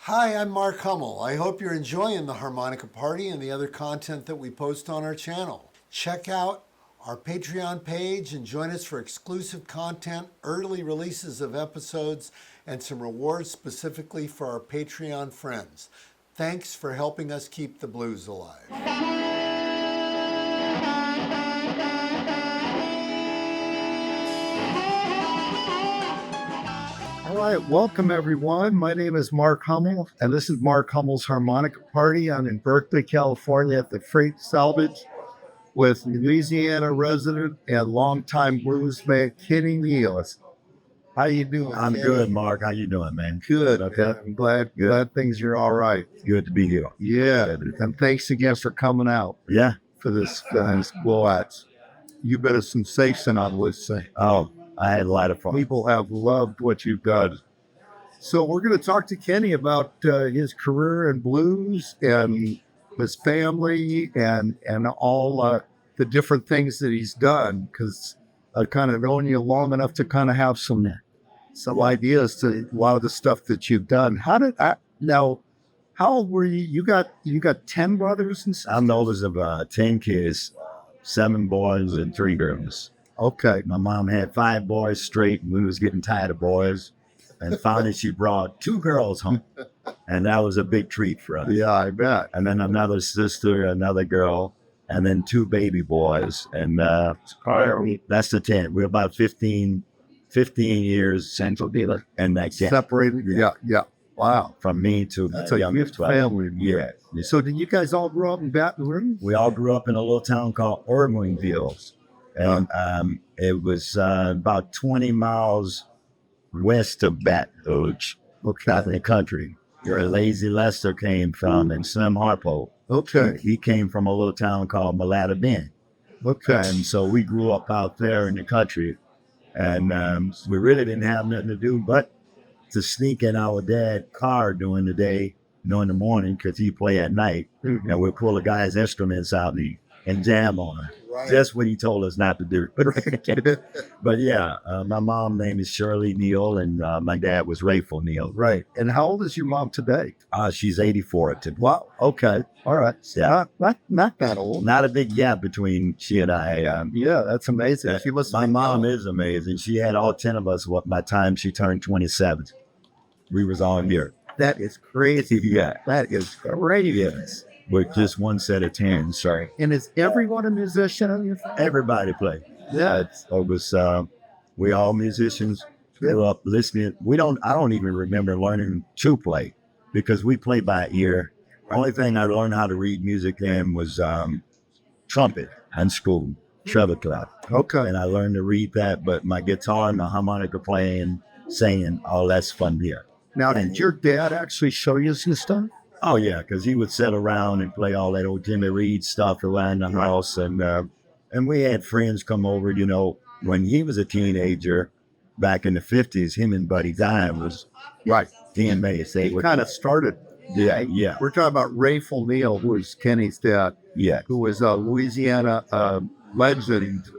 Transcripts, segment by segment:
Hi, I'm Mark Hummel. I hope you're enjoying the Harmonica Party and the other content that we post on our channel. Check out our Patreon page and join us for exclusive content, early releases of episodes, and some rewards specifically for our Patreon friends. Thanks for helping us keep the blues alive. All right, welcome everyone. My name is Mark Hummel, and this is Mark Hummel's Harmonica Party. I'm in Berkeley, California at the Freight Salvage with Louisiana resident and longtime bluesman Kenny Neal. How you doing? I'm Kenny? good, Mark. How you doing, man? Good. Okay. I'm glad things are all right. Good to be here. Yeah, and thanks again for coming out Yeah. for this blowout. You've been a sensation, I would say. Oh, I had a lot of fun. People have loved what you've done. So we're going to talk to Kenny about his career in blues and his family and all the different things that he's done, because I've kind of known you long enough to kind of have some ideas to a lot of the stuff that you've done. How old were you? You got 10 brothers and stuff? I'm the oldest of 10 kids, 7 boys and 3 girls. Okay. My mom had 5 boys straight, and we was getting tired of boys. And finally, she brought 2 girls home, and that was a big treat for us. Yeah, I bet. And then another sister, another girl, and then 2 baby boys. And that's the 10. We're about 15 years central dealer, and that's it. Separated? Yeah. Wow. From me to That's a youngest huge family. Yeah. So did you guys all grow up in Baton Rouge? We all grew up in a little town called Ormondville. And it was about 20 miles west of Baton Rouge, out in the country, where Lazy Lester came from and Slim Harpo. Okay. He came from a little town called Malata Bend. Okay. And so we grew up out there in the country. And we really didn't have nothing to do but to sneak in our dad's car during the day, during the morning, because he play at night. Mm-hmm. And we'd pull the guy's instruments out and jam on them. Right. That's what he told us not to do. But yeah, my mom's name is Shirley Neal, and my dad was Raful Neal. Right. And how old is your mom today? She's 84 today. Wow. Okay. All right. Yeah. Not that old. Not a big gap between she and I. Yeah, that's amazing. She was My mom is amazing. She had all 10 of us by the time she turned 27. We was all here. That is crazy. Yeah. That is crazy. Yes. With just one set of 10, sorry. And is everyone a musician in your family? Everybody played. Yeah. It was, we all musicians, grew up listening. I don't even remember learning to play because we play by ear. Only thing I learned how to read music in was trumpet in school, treble clef. Okay. And I learned to read that, but my guitar and my harmonica playing, singing, all that's fun here. Now, did your dad actually show you some stuff? Oh, yeah, because he would sit around and play all that old Jimmy Reed stuff around the house. And we had friends come over, when he was a teenager back in the 50s, him and Buddy Guy was Right. teammates. They He would kind of started. Yeah. We're talking about Raful Neal, who was Kenny's dad, Yeah. who was a Louisiana legend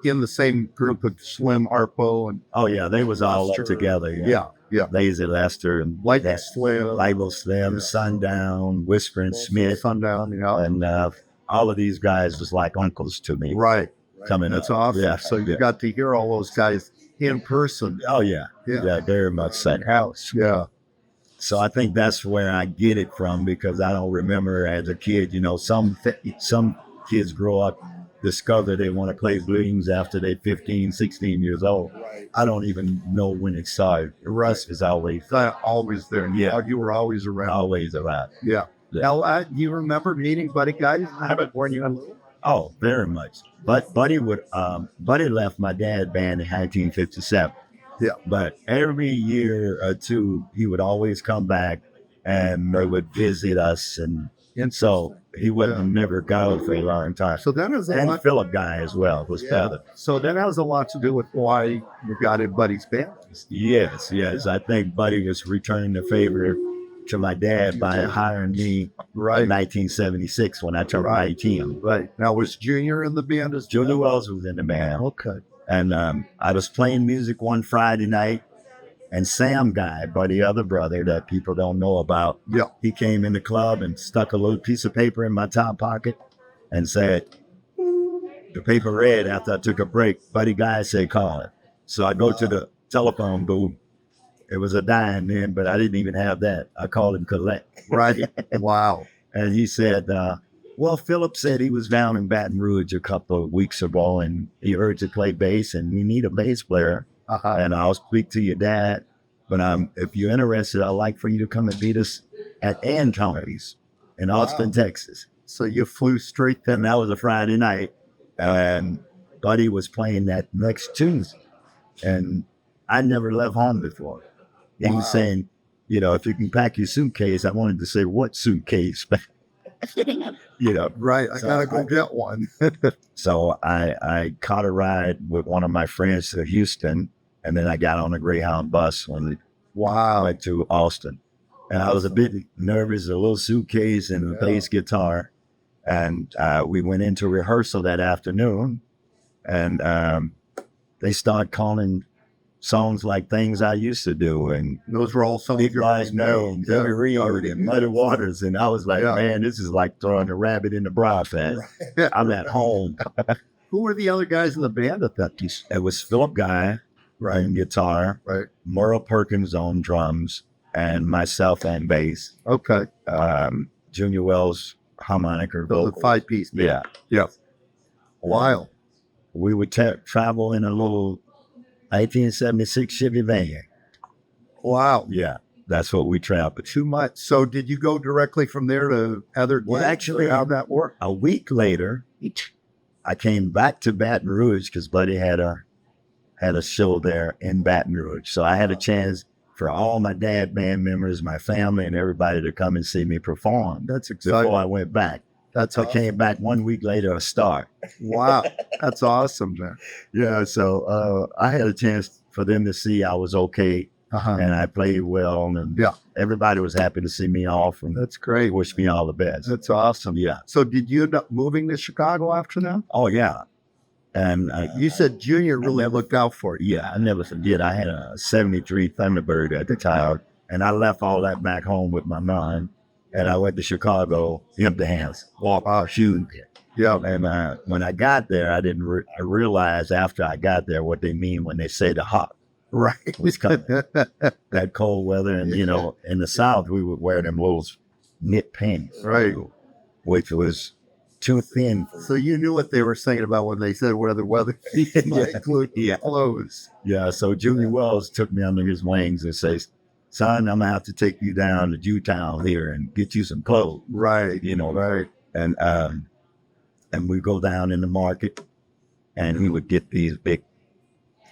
in the same group of Slim Harpo and Oh, yeah, they was all Lester. together. yeah. Lazy Lester and Lightning Slim, Label Slim, Yeah. Sundown, Whispering Smith, Sundown, and all of these guys was like uncles to me. Right. Coming That's up. awesome. Yeah. So you got to hear all those guys in person. Oh, yeah. Yeah. Yeah, very much so. House. Yeah. So I think that's where I get it from, because I don't remember as a kid, some kids grow up, discover they want to play blues after they're 15, 16 years old. Right. I don't even know when it started. Russ is always Always there. Yeah. You were always around. around. Yeah. Yeah. Now, you remember meeting Buddy Guy? When you were little? Oh, very much. But Buddy left my dad's band in 1957. Yeah. But every year or two, he would always come back and they would visit us. And so he wouldn't never go for a long time. So that has a And lot. Philip Guy as well was feather. So that has a lot to do with why you got in Buddy's band. Yes. I think Buddy was returning the favor to my dad by hiring me in 1976 when I turned 19. Right. Now, was Junior in the band as Junior Wells was in the band. Okay. And I was playing music one Friday night, And Sam Guy, Buddy other brother that people don't know about, Yeah. he came in the club and stuck a little piece of paper in my top pocket and said, the paper read after I took a break, Buddy Guy said, call it. So I go to the telephone booth. It was a dime then, but I didn't even have that. I called him collect. Right. Wow. And he said, well, Philip said he was down in Baton Rouge a couple of weeks ago and he heard you play bass and we need a bass player. And I'll speak to your dad. But if you're interested, I'd like for you to come and meet us at Ann County's in Austin, Texas. So you flew straight And that was a Friday night. And Buddy was playing that next Tuesday. And I never left home before. He was saying, you know, if you can pack your suitcase, I wanted to say, what suitcase? You know, right. I gotta go get one. so I caught a ride with one of my friends to Houston, and then I got on a Greyhound bus when I went to Austin. And I was a bit nervous, a little suitcase and a bass guitar. And we went into rehearsal that afternoon, and they started calling songs like Things I Used to Do, and those were all songs Big Lies Known, Every Reed, and Muddy Waters. And I was like, man, this is like throwing a rabbit in the bra pan. I'm at home. Who were the other guys in the band at that time? It was Philip Guy on guitar, Merle Perkins on drums, and myself on bass. Okay. Junior Wells harmonica. The 5-piece band. Yeah. Wow. We would travel in a little 1976 Chevy van. Wow. Yeah, that's what we traveled. Too much. So did you go directly from there to other? Well, actually, how'd that work? A week later, I came back to Baton Rouge because Buddy had a show there in Baton Rouge. So I had a chance for all my dad band members, my family, and everybody to come and see me perform. That's exciting. Before I went back. That's I came back 1 week later, a star. Wow. That's awesome, man. Yeah, so I had a chance for them to see I was okay, and I played well, and everybody was happy to see me off, and that's great. Wish me all the best. That's awesome. Yeah. So did you end up moving to Chicago after that? Oh, yeah. And you said Junior really looked out for you. Yeah, I never forget. I had a 73 Thunderbird at the time, and I left all that back home with my mom. And I went to Chicago, empty hands, shooting. Yeah. And when I got there, I realized after I got there what they mean when they say the hot. Right. It was coming. That cold weather. And, you know, in the South, we would wear them little knit pants. Right. Which was too thin. So you knew what they were saying about when they said where the weather include clothes. Yeah. So Junior Wells took me under his wings and says, son, I'm gonna have to take you down to Jewtown here and get you some clothes. Right. You know, right. And we go down in the market and he would get these big,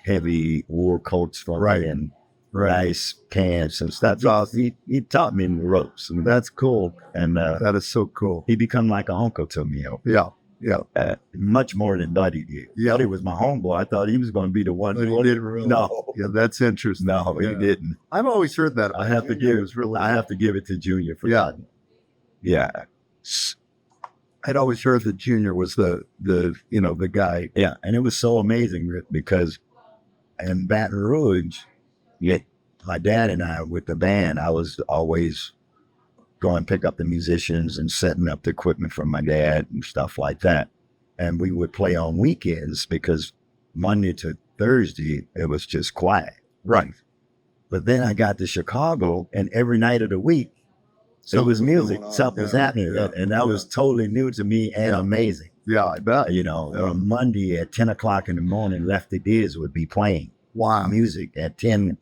heavy wool coats for me and rice cans and stuff. He taught me the ropes. And that's cool. And that is so cool. He become like an uncle to me. Yeah. Yeah. Much more than Buddy did. Yeah. Buddy was my homeboy. I thought he was going to be the one. But he didn't really. No. Yeah, that's interesting. No, he didn't. I've always heard that. I have to give it to Junior for that. Yeah. I'd always heard that Junior was the guy. Yeah, and it was so amazing because in Baton Rouge, my dad and I with the band, I was always going to pick up the musicians and setting up the equipment for my dad and stuff like that. And we would play on weekends because Monday to Thursday, it was just quiet. Right. But then I got to Chicago and every night of the week, it was music. Something was happening. And that was totally new to me and amazing. Yeah, I bet. You know, on Monday at 10 o'clock in the morning, Lefty Diz would be playing music at 10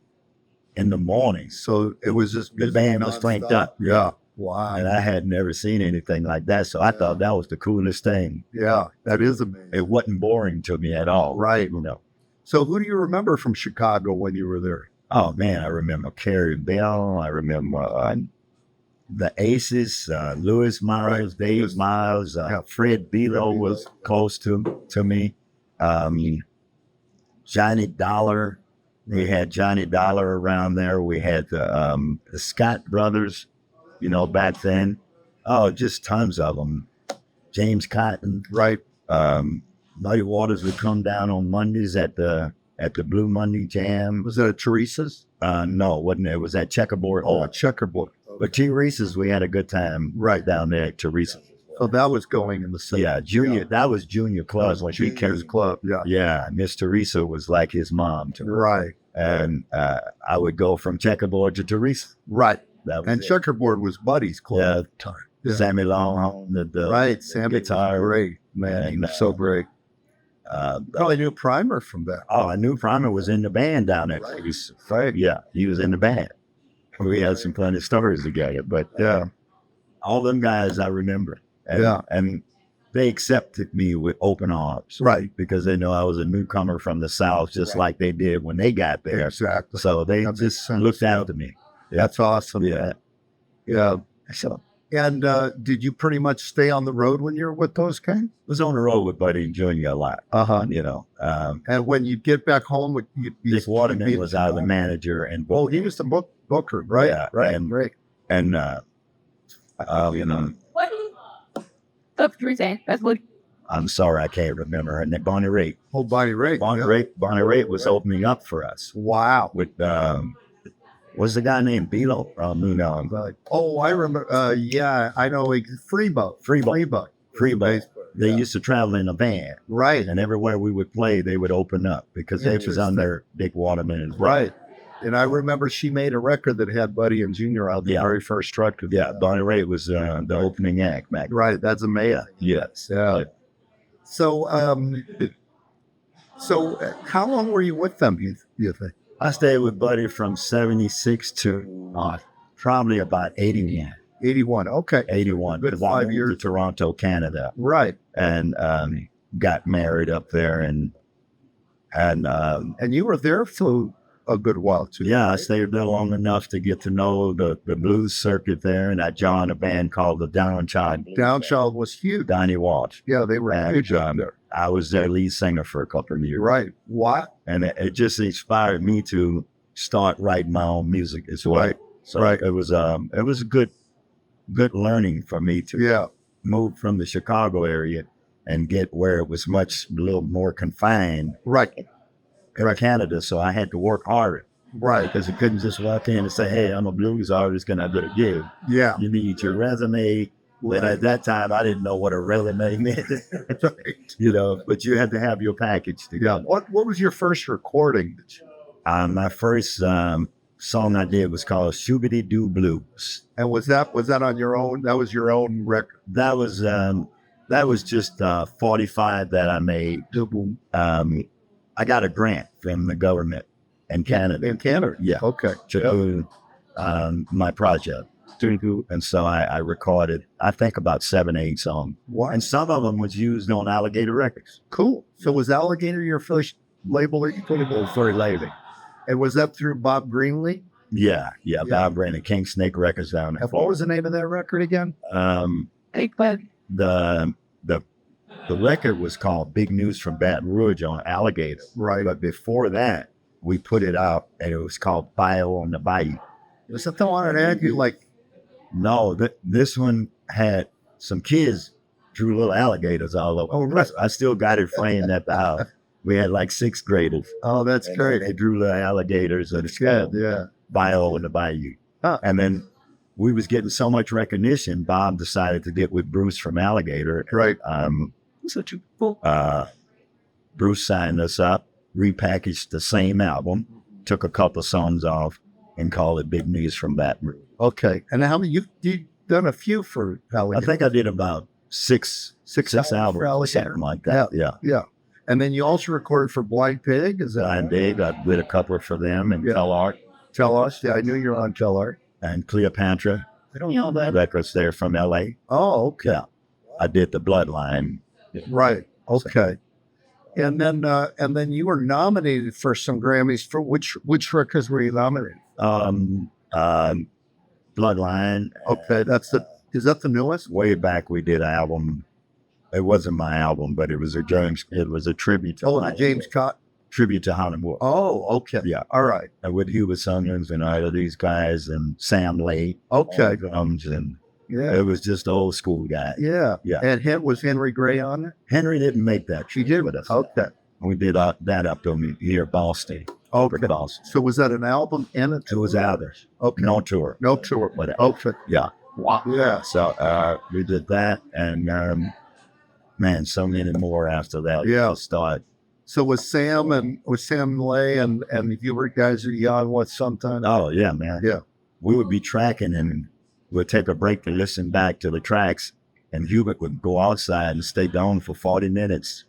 in the morning. So it was just the band was cranked up. Yeah. Wow. And I had never seen anything like that. So I thought that was the coolest thing. Yeah, that is amazing. It wasn't boring to me at all. Right. You know. So who do you remember from Chicago when you were there? Oh, man, I remember Carrie Bell. I remember the Aces, Louis Miles, Dave Miles, Fred Belo was close to me. Johnny Dollar. We had Johnny Dollar around there. We had the Scott brothers, you know, back then. Oh, just tons of them. James Cotton. Right. Muddy Waters would come down on Mondays at the at the Blue Monday Jam. Was it at Teresa's? No, it wasn't. It was at Checkerboard. Oh, at Checkerboard. But Teresa's, we had a good time Right. down there at Teresa's. So that was going in the same. Yeah, junior. That was junior club. When he Junior's came. Club. Yeah. Yeah, Miss Teresa was like his mom to me. Right. And I would go from Checkerboard to Teresa. Right. That was And it. Checkerboard was Buddy's club Yeah. at the time. Yeah. Sammy Longhorn, the Right. Sammy guitar. great. Man, he was so great. Probably knew Primer from that. Oh, I knew Primer was in the band down there. Right. Yeah, he was in the band. We had some funny stories together, but Yeah. all them guys I remember. And, Yeah. and they accepted me with open arms. Right. Because they know I was a newcomer from the South, just like they did when they got there. Exactly. So they That makes just sense. looked after me. That's awesome. Yeah. Yeah. So And did you pretty much stay on the road when you were with those guys? was on the road with Buddy and Junior a lot. Uh-huh. And when you'd get back home, you'd be... Dick Waterman was our manager and Oh, he was the booker, right? Yeah, Right. and- Great. and What? Up 3 cents. That's what. I'm sorry I can't remember her name. Bonnie Raitt. Oh, Bonnie Raitt. Bonnie Raitt was opening up for us Wow. with what's the guy named Bilo? Oh, I remember. Yeah, I know. Freebo. Freebo. They used to travel in a van, Right. and everywhere we would play, they would open up because they was under Dick Waterman and Right. And I remember she made a record that had Buddy and Junior out the Yeah. very first truck. Yeah, Bonnie Raitt was the opening act back. Right. That's amazing. Yes. Yeah. So, how long were you with them, you think? I stayed with Buddy from 76 to probably about 81. 81. Okay. 81. Good 'cause I 5 moved years. to Toronto, Canada, Right. and got married up there, and And you were there for a good while, too. yeah, I stayed there long enough to get to know the blues circuit there, and I joined a band called the Downchild. Downchild was huge. Donnie Walsh. Yeah, they were And, huge down there. I was their lead singer for a couple of years. Right. What? And it just inspired me to start writing my own music as well. Right. So Right. it was a good learning for me to Yeah. move from the Chicago area and get where it was a little more confined Right. in Canada. So I had to work harder Right. because you couldn't just walk in and say, "Hey, I'm a blues artist, can I get a gig?" Yeah. You need your resume. But at that time, I didn't know what a resume meant, Right. but you had to have your package Yeah. together. What was your first recording? My first song I did was called Shoobity Doo Blues. And was that on your own? That was your own record. That was just 45 that I made. I got a grant from the government in Canada. In Canada. Yeah. Okay. To do my project. And so I recorded, I think, about 7, 8 songs. Wow. And some of them was used on Alligator Records. Cool. So was Alligator your first label that you put in? For label. And was that through Bob Greenlee? Yeah. Bob Brandon, King Snake Records down there. And what was the name of that record again? Take that. The record was called Big News from Baton Rouge on Alligator. Right. But before that, we put it out, and it was called Bio on the Bayou. Was that the one that had you like? No, this one had some kids drew little alligators all over. Oh, right. I still got it framed at the house. We had like 6th graders. Oh, that's And great. They drew little alligators, and it's Yeah. called Yeah. Bio on the Bayou. Huh. And then we was getting so much recognition, Bob decided to get with Bruce from Alligator. Right. Such a cool. Bruce signed us up, repackaged the same album, took a couple of songs off, and called it Big News from Baton Rouge. Okay. And how many you've done a few for I Alligator? think I did about six albums albums, for Alligator. something like that. Yeah. Yeah. And then you also recorded for Blind Pig. Is that Blind Pig, I did a couple for them, and Yeah. Tell Art Tell Us? Yeah, I knew you were on Tell Art. and Cleopatra. I don't know that records there from LA. Oh, okay. Yeah. I did the Bloodline. Right. Okay. And then you were nominated for some Grammys. For which records were you nominated? Bloodline. Okay, is that the newest? Way back we did an album. It wasn't my album, but it was a tribute to Oh, the James Cott. tribute to Hollywood. Oh, okay. Yeah. All right. And with Hubert Sumner's and all of these guys and Sam Lake Okay. on drums, and Yeah. it was just old school guy. Yeah. Yeah. And was Henry Gray on it? Henry didn't make that. She did with us. Okay. We did that up to here, Boston. Okay. Boston. So was that an album and a It was out there. Okay. No tour. No tour. But Okay. yeah. Wow. Yeah. So we did that, and man, so many more after that. Yeah. Start. So was Sam Lay and you were guys are young, what sometime? Oh yeah, man. Yeah. We would be tracking, and we'd take a break to listen back to the tracks, and Hubert would go outside and stay down for 40 minutes.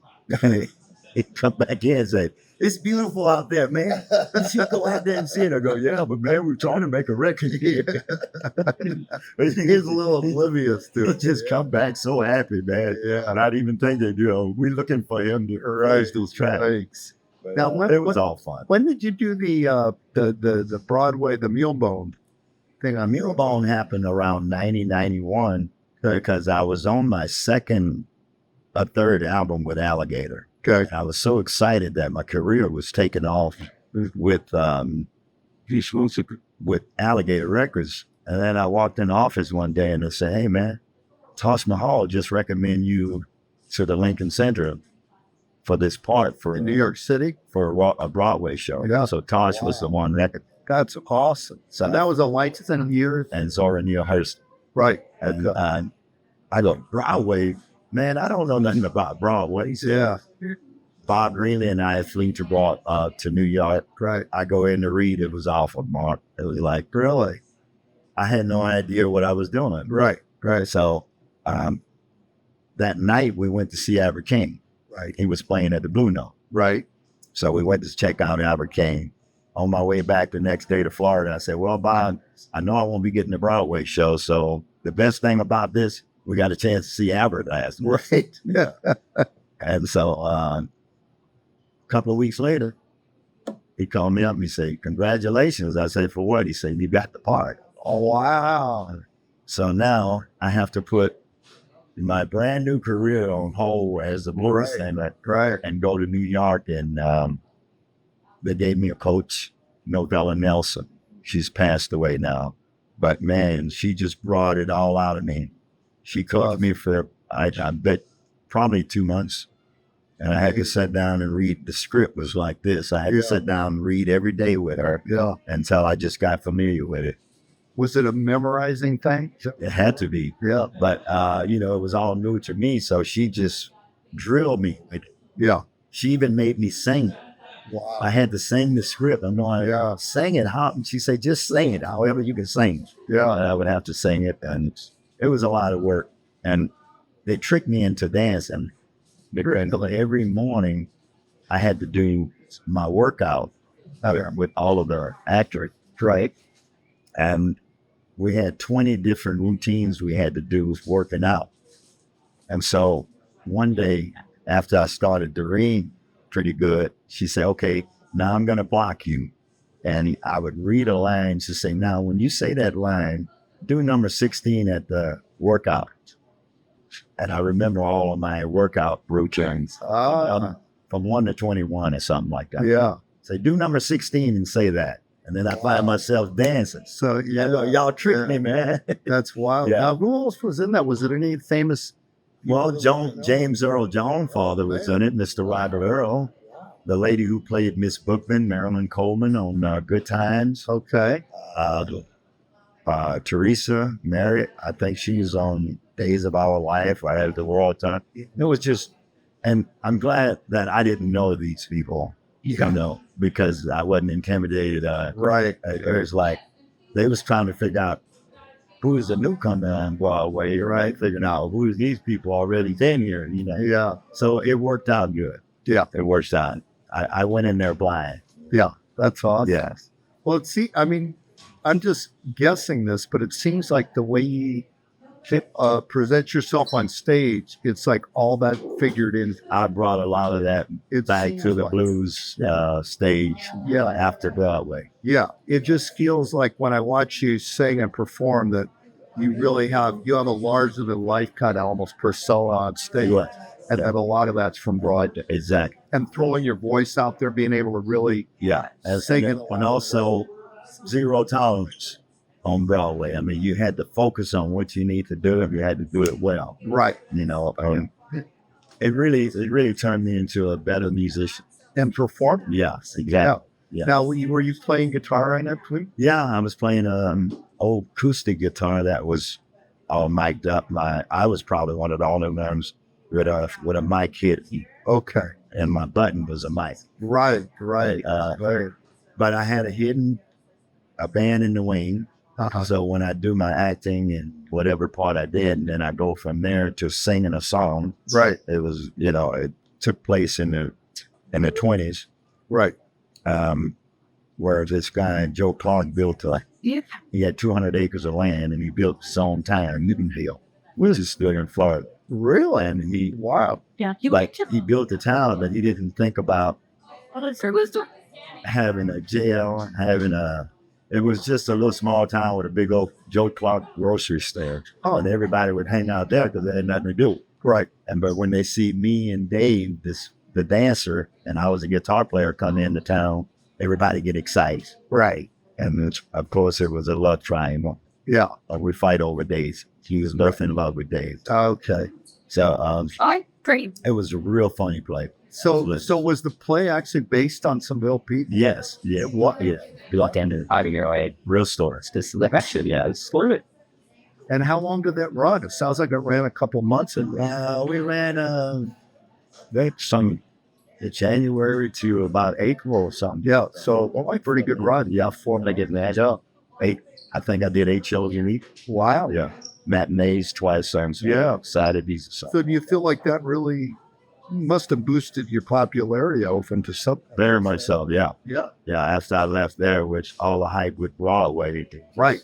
He'd come back in and say, "It's beautiful out there, man. You should go out there and see it." I go, "Yeah, but man, we're trying to make a record here." He's a little oblivious to He it. just come back so happy, man. Yeah. Not even thinking, we're looking for him to raise those tracks. Thanks. But, Now, it was all fun. When did you do the Broadway, the Mule Bone thing on Mule Bone happened around 90, 91 because I was on my third album with Alligator. Okay. I was so excited that my career was taking off with Alligator Records. And then I walked in the office one day and they said, "Hey, man, Tosh Mahal just recommend you to the Lincoln Center for this part for In New York City? for a Broadway show." Yeah. So Tosh was the one that, That's awesome. So that was a Langston Hughes. and Zora Neale Hurston. Right. And I go, "Broadway, man, I don't know nothing about Broadway." He said, Yeah. Bob Greeley and I flew to New York. Right. I go in to read. It was awful, Mark. It was like, Really? I had no idea what I was doing. Right. Right. So that night we went to see Albert King. Right. He was playing at the Blue Note. Right. So we went to check out Albert King. On my way back the next day to Florida, I said, "Well, Bob, I know I won't be getting the Broadway show. So the best thing about this, we got a chance to see Albert last night." Right. Yeah. And so a couple of weeks later, he called me up and he said, "Congratulations." I said, "For what?" He said, "You got the part." Oh, wow. So now I have to put my brand new career on hold as a blues singer Right. and go to New York. And they gave me a coach, Novella Nelson. She's passed away now. But man, she just brought it all out of me. She coached me for, I bet, probably 2 months. And I had to sit down and read. The script was like this. I had to sit down and read every day with her Yeah. until I just got familiar with it. Was it a memorizing thing? It had to be. Yeah. But, it was all new to me. So she just drilled me with it. Yeah. She even made me sing. Wow. I had to sing the script. I'm going, Yeah. sing it. How? And she said, "Just sing it however you can sing." Yeah. And I would have to sing it. And it was a lot of work. And they tricked me into dancing. Because every morning I had to do my workout with all of the actors. Right. And we had 20 different routines we had to do working out. And so one day after I started to read pretty good, she said, "Okay, now I'm going to block you." And I would read a line. She say, "Now, when you say that line, do number 16 at the workout." And I remember all of my workout routines from 1 to 21 or something like that. Yeah. Say, "Do number 16 and say that." And then I find myself dancing. So yeah, Y'all tricked me, man. that's wild. Yeah. Now, who else was in that? Was it any famous? Well, James Earl Jones' father was in it, Mr. Robert Earl. The lady who played Miss Bookman, Marilyn Coleman, on Good Times. Okay. Teresa Marriott, I think she's on Days of Our Life. I had the World Time. It was just, and I'm glad that I didn't know these people, because I wasn't intimidated. Right. It was like, they was trying to figure out who's the newcomer on Broadway, right? Figuring out who's these people already been here, Yeah. So it worked out good. Yeah. It worked out. I went in there blind. Yeah. That's awesome. Yes. Well, see, I mean, I'm just guessing this, but it seems like the way you present yourself on stage, it's like all that figured in. I brought a lot of that back to the like- blues stage after Broadway. Yeah. It just feels like when I watch you sing and perform that you really have a larger than life kind of almost persona on stage. Right. And a lot of that's from Broadway. Exactly. And throwing your voice out there, being able to really Yeah. And singing. and also zero tolerance on Broadway. I mean, you had to focus on what you need to do and you had to do it well. Right. it really turned me into a better musician. And perform? Yes, Yeah. exactly. Yeah. Now, were you playing guitar on that too? Yeah, I was playing old acoustic guitar that was all mic'd up. I was probably one of the only ones with a mic hit, Okay. and my button was a mic. Right. Right. Right. But I had a band in the wing. Uh-huh. So when I do my acting and whatever part I did, and then I go from there to singing a song. Right. It was, it took place in the 20s. Right. Where this guy, Joe Clark, he had 200 acres of land, and he built his own town, Newtonville, which is still in Florida. Really? And Wow. Yeah. he built the town, but he didn't think about having a jail, it was just a little small town with a big old Joe Clark grocery store. Oh. And everybody would hang out there because they had nothing to do. Right. But when they see me and Dave, the dancer, and I was a guitar player, come into town, everybody get excited. Right. And of course, it was a love triangle. Yeah. We fight over Dave. He was both in love with Dave. Okay. So Great. it was a real funny play. So was the play actually based on some real people? Yes. Yeah. What? Yeah. You locked into out of your way. Real story. This selection, yeah, it's it. And how long did that run? It sounds like it ran a couple months. We ran some January to about April or something. Yeah. So pretty good run. Yeah, 4 to get matched up. 8. I think I did 8 shows a week. Wow. Yeah. Matinees twice. Yeah. Saturdays. So do you feel like that really must have boosted your popularity open to something? Very much so. Yeah. Yeah. Yeah. After I left there, which all the hype with Broadway, Right.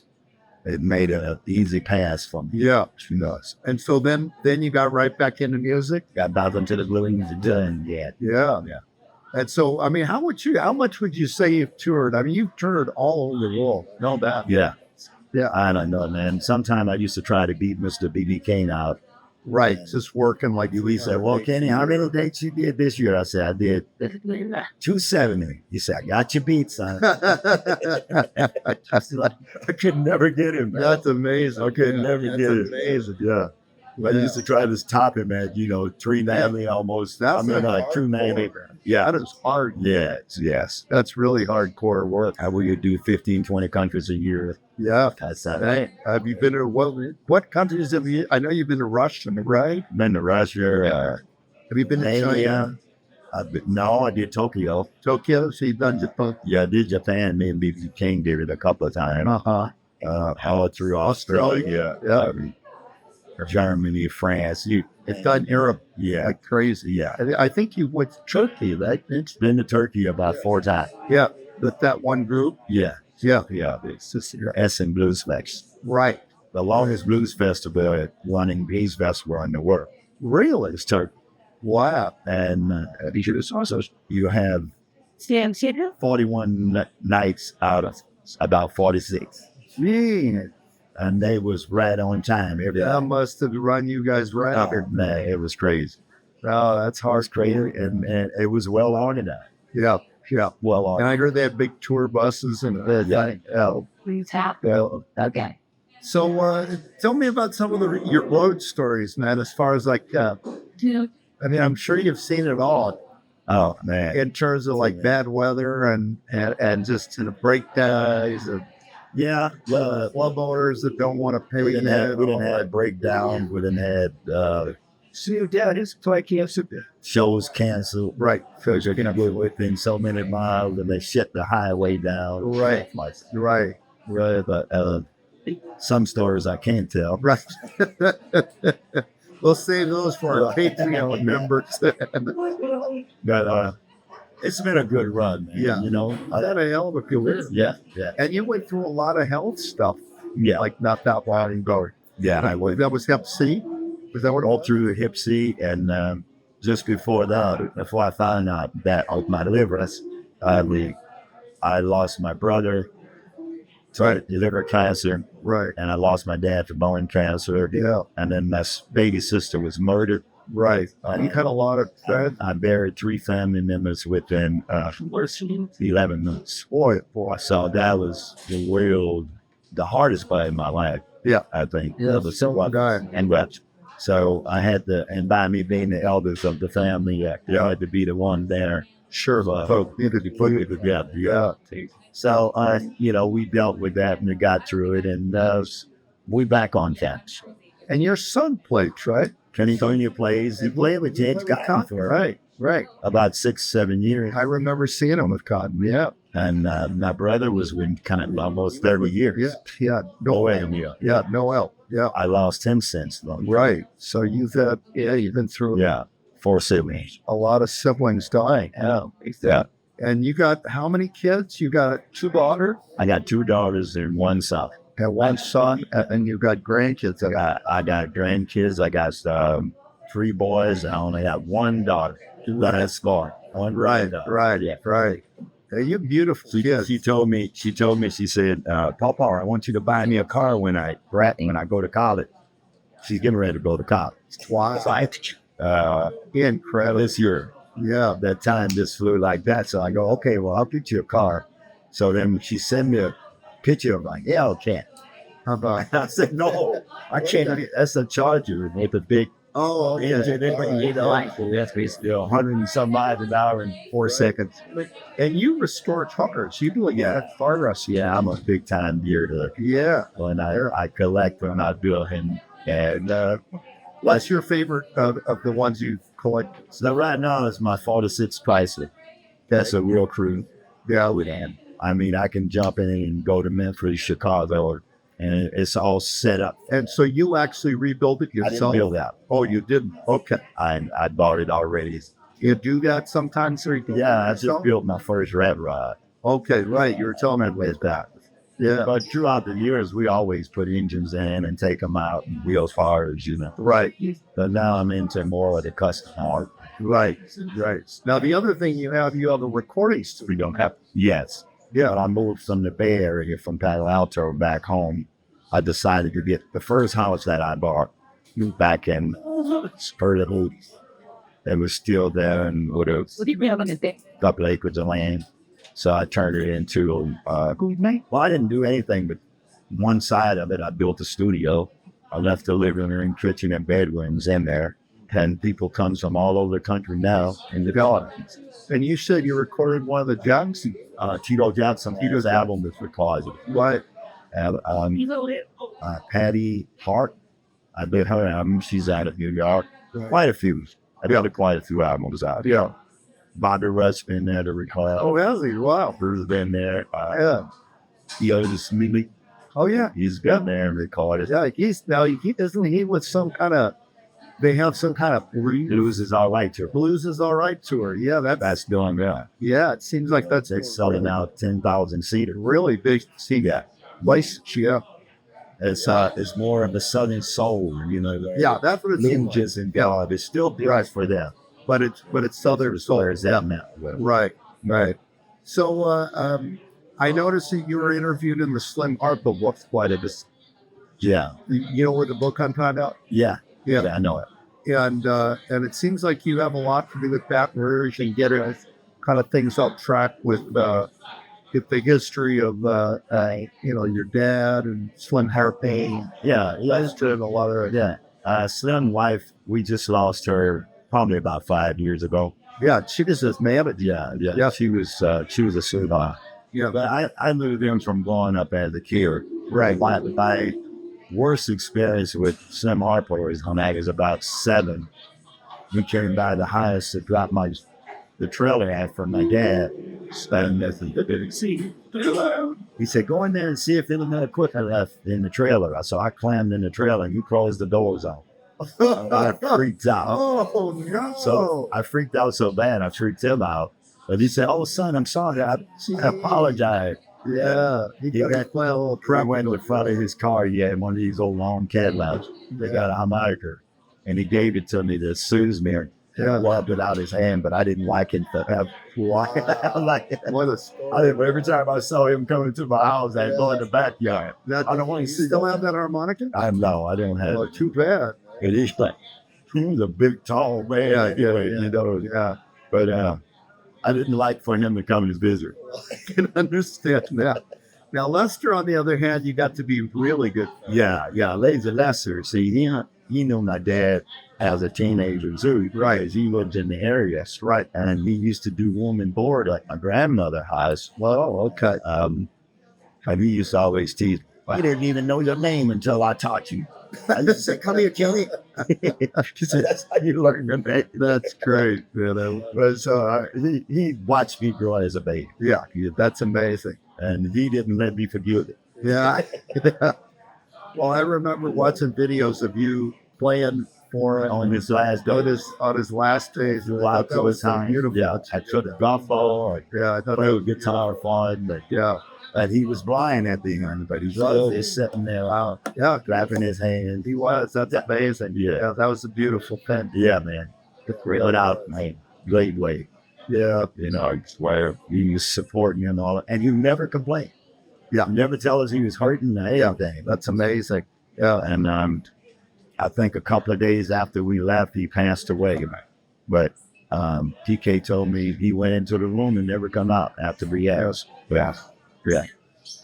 it made an easy pass for me. Yeah. She does. And so then you got right back into music? Got back into the blues and done. Yeah. Yeah. Yeah. And so, I mean, how much would you say you've toured? I mean, you've toured all over the world. No doubt. Yeah. Yeah. I don't know, man. Sometimes I used to try to beat Mr. B.B. King out. Right. Just working like He said, well, Kenny, how many dates you did this year? I said, I did 270. He said, I got you beat, son. I could never get him, man. That's amazing. I could never get it. Amazing. Yeah. I used to try to top him at, 390 almost. That's like 290. Yeah. That is hard. Yes. That's really hardcore work. How will you do 15, 20 countries a year? Yeah. That's Hey, have you been to what countries have you? I know you've been to Russia, right? Been to Russia. Have you been to China? No, I did Tokyo. Tokyo? So you've done Japan? Yeah, I did Japan. Me and B.B. King did it a couple of times. All through Australia. Yeah. Germany, France. It's done Europe. Yeah. Like crazy. Yeah. I think you went to Turkey, right? It's been to Turkey about 4 times. Yeah. With that one group? Yeah. Yeah. Yeah. It's just Essen Blues Fest. Right. The longest blues festival running blues festival in the world. Really? It's Turkey. Wow. And you have 41 nights out of about 46. Gee, And they was right on time. that must have run you guys right. Man, it was crazy. Oh, that's It was hard. crazy. And it was well organized. Yeah. Yeah. Well And organized. I heard they had big tour buses and Please tap. Okay. So tell me about some of your road stories, man, as far as like, I mean, I'm sure you've seen it all Oh, man. in terms of like bad weather and just breakdowns and Yeah. Well, club owners that don't want to pay. we didn't have breakdowns. We didn't have See, Dad, it's like shows canceled. right. Because you're going to go within so many miles and they shut the highway down. Right. Right. Right. But some stories I can't tell. Right. We'll save those for our Patreon members. But it's been a good run, man. Yeah. That a hell of a career. Yeah. And you went through a lot of health stuff, Yeah. like not that long ago. Yeah. I went That was Hep C? Was that what? all through the hip C, and just before that, before I found out that of my liver, I lost my brother to liver cancer, Right. and I lost my dad to bone cancer. Yeah. And then my baby sister was murdered. Right. You had a lot of that. I buried 3 family members within 11 months. Boy. So that was the hardest part of my life. Yeah. I think. Yeah. So Guy. and wept. So I had to, and by me being the eldest of the family, I had to be the one there. Sure. Put it together. Yeah. So, we dealt with that and we got through it, and we back on campus. And your son plays, right? Kenny plays. He played with James Cotton for Right. about 6-7 years. I remember seeing him with Cotton. Yeah. And my brother was with Cotton almost 30 years. Yeah. Noel. Yeah. Noel. Yeah. I lost him since then. Right. So you've been through 4 siblings. a lot of siblings dying. Yeah. And you got how many kids? You got 2 daughters I got 2 daughters and 1 son. and 1 son, and you got grandkids. I got grandkids. I got 3 boys. I only have 1 daughter. That's far. One Right. daughter. Right. Yeah. Right. Hey, you beautiful kids. She told me, she said, Papa, I want you to buy me a car when I go to college. She's getting ready to go to college. Wow. Incredible. This year, Yeah. that time just flew like that. So I go, okay, well, I'll get you a car. So then she sent me a picture of like, yeah, okay. How about? I said, no, I can't. That's a Charger with a big Oh, engine. It's 100 and some miles an hour in 4 seconds. And you restore cars. You do that car rescue. Yeah, I'm a big time deer Yeah. when I collect them, I do them. And What's your favorite of the ones you collected? so right now it's my 46 Chrysler. That's a real crew. Yeah. With him. I mean, I can jump in and go to Memphis, Chicago, and it's all set up. And so you actually rebuilt it I didn't yourself? build that. Oh, you didn't? Okay. I bought it already. You do that sometimes? Or you do Yeah, I it just yourself? built my first rat rod. Okay, right. You were telling me With that. Yeah. But throughout the years, we always put engines in and take them out and wheels fires, Right. But now I'm into more of the custom art. Right. Now, the other thing you have a recording studio. We don't have, yes. Yeah. But I moved from the Bay Area, from Palo Alto back home. I decided to get the first house that I bought back in Spurted Hoops. It was still there and with a couple acres of land. So I turned it into, well, I didn't do anything but one side of it. I built a studio. I left the living room, kitchen, and bedrooms in there. And people come from all over the country now in the garden. And you said you recorded one of the Jackson. Tito Jackson, Tito's album was recorded. What? Patty Hart, I did her album. She's out of New York. Quite a few. I got quite a few albums out. Yeah. Bobby Rush been there to record. Oh, has he? Wow. Bruce been there. Yeah. Otis Smiley, Oh, yeah. he's been there and recorded. Yeah. Isn't he with some kind of, they have some kind of Blues is all right too. Blues is all right tour. Yeah. That's doing good. Yeah. It seems like that's They're selling out 10,000 seater. really big. Yeah. License. Yeah. It's more of the Southern soul, Yeah. That's what it seems like. Ninjas and God. It's still big for them. But it's Southern soul. There's that now. Right. So I noticed that you were interviewed in the Slim Harpo book quite a bit. Yeah. You know where the book I'm talking about? Yeah. Yeah. I know it. And it sems like you have a lot to do with Baton Rouge and get kind of things up track with the history of your dad and Slim Harpo. Yeah. Langston, a lot of Slim wife, we just lost her probably about 5 years ago. Yeah, she was his mammoth. Yeah. Yeah. She was a sweetheart. Yeah, But I knew them from growing up as a kid. right. My worst experience with Slim Harpo is when I was about 7. We came by the house to drop the trailer out for my dad. And he said, go in there and see if there's another cooker left in the trailer. So I climbed in the trailer and he closed the doors off. I freaked out. Oh no! So I freaked out so bad, I freaked him out. But he said, oh, son, I'm sorry. I apologize. Yeah, He got I went in front of his car. He had one of these old long Cadillacs. They got a Harmonica. And he gave it to me to soothe me. Yeah. Rubbed it out his hand, but I didn't like it to have What a story. every time I saw him coming to my house, I'd go in the backyard. I don't want You to see still have that harmonica? I don't have Well, it. too bad. It is like he was a big, tall man. Yeah. But I didn't like for him to come and visit. I can understand that. Now, Lester, on the other hand, you got to be really good. Yeah, Lazy Lester. See, he knew my dad as a teenager too, right? Because he lived in the area, right? And he used to do room and board like my grandmother has. Well, okay. And he used to always tease, I didn't even know your name until I taught you. I used to say, come here, Kelly. He said, that's how you learn your name. That's great. You know, But so he watched me grow as a baby. yeah, that's amazing. And he didn't let me forget it. Yeah. Well, I remember watching videos of you playing for him On his last day. on his last days. I thought that was so beautiful. Yeah, I took the golf ball, Yeah, I thought play with guitar fun, but yeah, and he was blind at the end, but he was still just sitting there yeah, clapping his hands. he was. That's amazing. Yeah. That was a beautiful thing. Yeah, man. Real out, man. Great way. Yeah, You know, I swear he was supporting you and all that. And he never complained. Yeah. Never tell us he was hurting or anything. that's amazing. Yeah, And I think a couple of days after we left, he passed away. But PK told me he went into the room and never come out after rehab. Yeah. Yeah.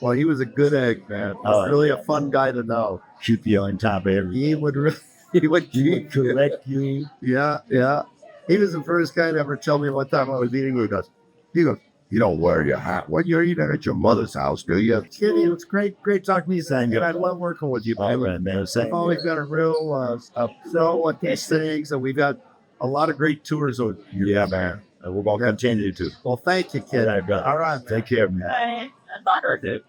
well, he was a good egg, man. Really a fun guy to know. Keep you on top of everything. He would keep Correct you. Yeah, yeah. He was the first guy to ever tell me one time I was eating with us. He goes, you don't wear your hat when you're eating at your mother's house, do you? Kitty, it was great talking to you, son. And I love working with you, All man. right, man. We've always got a real flow with these things, and we've got a lot of great tours. Yeah, man. And we're going to continue to. Well, thank you, kid. All right, brother. All right, Take care, man. I thought I heard it.